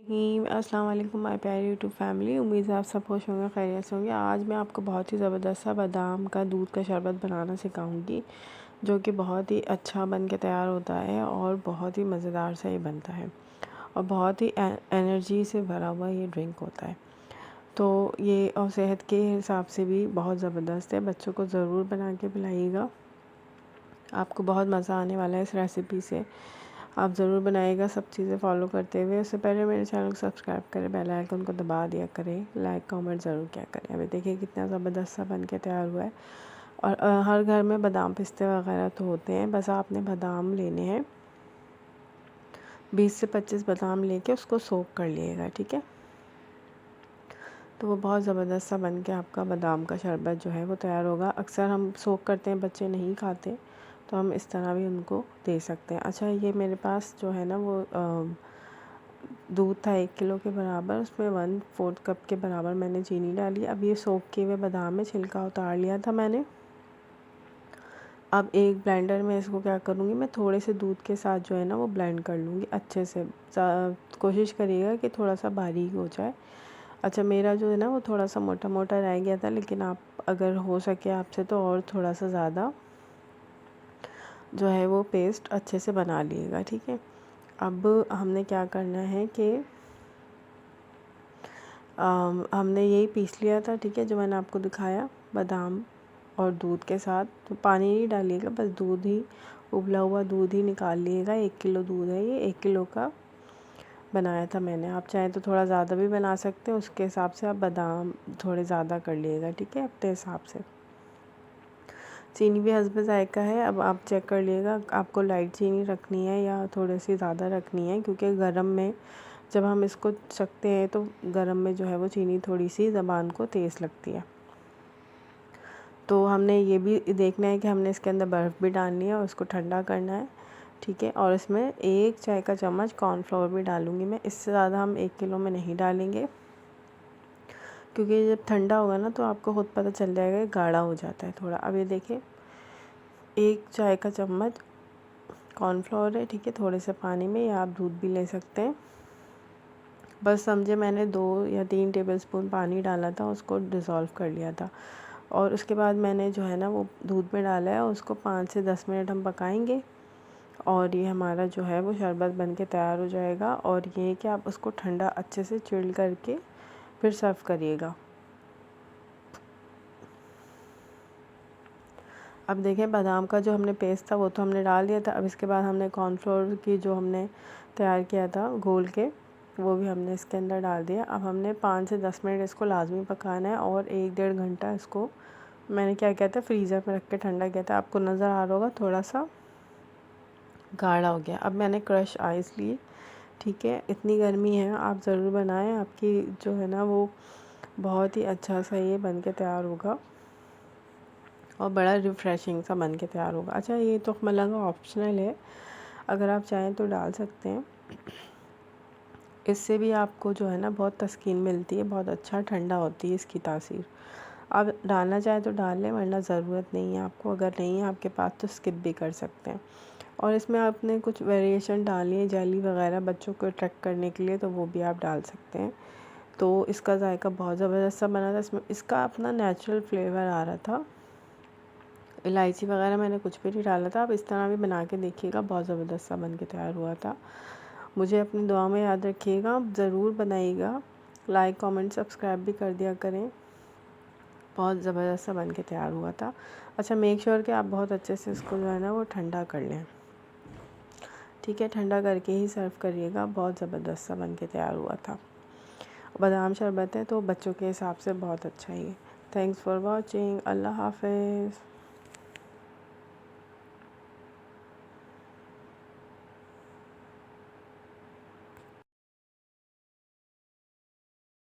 अस्सलाम वालेकुम माय प्यारी यूट्यूब फैमिली। उम्मीद है आप सब खुश होंगे, खैरियत से होंगे। आज मैं आपको बहुत ही ज़बरदस्त सा बादाम का दूध का शरबत बनाना सिखाऊंगी, जो कि बहुत ही अच्छा बन के तैयार होता है और बहुत ही मज़ेदार सा ये बनता है और बहुत ही एनर्जी से भरा हुआ ये ड्रिंक होता है। तो ये और सेहत के हिसाब से भी बहुत ज़बरदस्त है। बच्चों को ज़रूर बना के पिलाइएगा, आपको बहुत मज़ा आने वाला है इस रेसिपी से। आप ज़रूर बनाइएगा सब चीज़ें फॉलो करते हुए। उससे पहले मेरे चैनल को सब्सक्राइब करें, बेल आइकन को दबा दिया करें, लाइक कमेंट ज़रूर किया करें। अभी देखिए कितना ज़बरदस्त सा बन के तैयार हुआ है। और हर घर में बादाम पिस्ते वगैरह तो होते हैं, बस आपने बादाम लेने हैं, 20 से 25 बादाम लेके उसको सोक कर लिएगा, ठीक है। तो वो बहुत ज़बरदस्त सा बन के आपका बादाम का शरबत जो है वो तैयार होगा। अक्सर हम सोक करते हैं, बच्चे नहीं खाते, तो हम इस तरह भी उनको दे सकते हैं। अच्छा, ये मेरे पास जो है ना वो दूध था 1 किलो के बराबर, उसमें 1/4 कप के बराबर मैंने चीनी डाली। अब ये सोक किए हुए बादाम में छिलका उतार लिया था मैंने। अब एक ब्लेंडर में इसको क्या करूँगी, मैं थोड़े से दूध के साथ जो है ना वो ब्लेंड कर लूँगी अच्छे से। कोशिश करिएगा कि थोड़ा सा बारीक हो जाए। अच्छा, मेरा जो है ना वो थोड़ा सा मोटा मोटा रह गया था, लेकिन आप अगर हो सके आपसे तो और थोड़ा सा ज़्यादा जो है वो पेस्ट अच्छे से बना लिएगा, ठीक है। अब हमने क्या करना है कि हमने यही पीस लिया था, ठीक है, जो मैंने आपको दिखाया बादाम और दूध के साथ। तो पानी नहीं डालिएगा, बस दूध ही, उबला हुआ दूध ही निकाल लिएगा। 1 किलो दूध है ये, 1 किलो का बनाया था मैंने। आप चाहें तो थोड़ा ज़्यादा भी बना सकते हैं, उसके हिसाब से आप बादाम थोड़े ज़्यादा कर लिएगा, ठीक है, अपने हिसाब से। चीनी भी हस्ब ज़ायक़ा है। अब आप चेक कर लिएगा आपको लाइट चीनी रखनी है या थोड़ी सी ज़्यादा रखनी है, क्योंकि गरम में जब हम इसको चखते हैं तो गरम में जो है वो चीनी थोड़ी सी ज़बान को तेज़ लगती है। तो हमने ये भी देखना है कि हमने इसके अंदर बर्फ़ भी डालनी है और उसको ठंडा करना है, ठीक है। और इसमें 1 चाय का चम्मच कॉर्नफ्लोर भी डालूँगी मैं। इससे ज़्यादा हम 1 किलो में नहीं डालेंगे, क्योंकि जब ठंडा होगा ना तो आपको खुद पता चल जाएगा, गाढ़ा हो जाता है थोड़ा। अब ये देखिए 1 चाय का चम्मच कॉर्नफ्लोर है, ठीक है, थोड़े से पानी में, या आप दूध भी ले सकते हैं। बस समझे, मैंने 2 या 3 टेबलस्पून पानी डाला था, उसको डिज़ोल्व कर लिया था। और उसके बाद मैंने जो है ना वो दूध में डाला है, उसको 5 से 10 मिनट हम पकाएंगे और ये हमारा जो है वो शरबत बन के तैयार हो जाएगा। और ये कि आप उसको ठंडा अच्छे से चिल्ड करके फिर सर्व करिएगा। अब देखें बादाम का जो हमने पेस्ट था वो तो हमने डाल दिया था। अब इसके बाद हमने कॉर्नफ्लोर की जो हमने तैयार किया था घोल के, वो भी हमने इसके अंदर डाल दिया। अब हमने 5 से 10 मिनट इसको लाजमी पकाना है और 1-1.5 घंटा इसको मैंने क्या किया था, फ्रीज़र में रख के ठंडा किया था। आपको नज़र आ रहा होगा थोड़ा सा गाढ़ा हो गया। अब मैंने क्रश आइस लिए, ठीक है। इतनी गर्मी है, आप ज़रूर बनाएं, आपकी जो है ना वो बहुत ही अच्छा सा ये बन के तैयार होगा और बड़ा रिफ़्रेशिंग सा बन के तैयार होगा। अच्छा, ये तो मतलब ऑप्शनल है, अगर आप चाहें तो डाल सकते हैं। इससे भी आपको जो है ना बहुत तस्कीन मिलती है, बहुत अच्छा ठंडा होती है इसकी तासीर। आप डालना चाहें तो डाल लें, वरना ज़रूरत नहीं है आपको। अगर नहीं है आपके पास तो स्किप भी कर सकते हैं। और इसमें आपने कुछ वेरिएशन डालनी है, जेली वगैरह बच्चों को अट्रैक्ट करने के लिए, तो वो भी आप डाल सकते हैं। तो इसका जायका बहुत ज़बरदस्त सा बना था। इसमें इसका अपना नेचुरल फ्लेवर आ रहा था, इलायची वगैरह मैंने कुछ भी नहीं डाला था। आप इस तरह भी बना के देखिएगा, बहुत ज़बरदस्त सा बन के तैयार हुआ था। मुझे अपनी दुआ में याद रखिएगा, ज़रूर बनाइएगा। लाइक कमेंट सब्सक्राइब भी कर दिया करें। बहुत ज़बरदस्त सा बन के तैयार हुआ था। अच्छा, मेक श्योर कि आप बहुत अच्छे से इसको जो है ना वो ठंडा कर लें, ठीक है। ठंडा करके ही सर्व करिएगा, बहुत ज़बरदस्त सा बन के तैयार हुआ था। बादाम शरबत है तो बच्चों के हिसाब से बहुत अच्छा ही है। Thanks for watching. अल्लाह हाफ़िज़।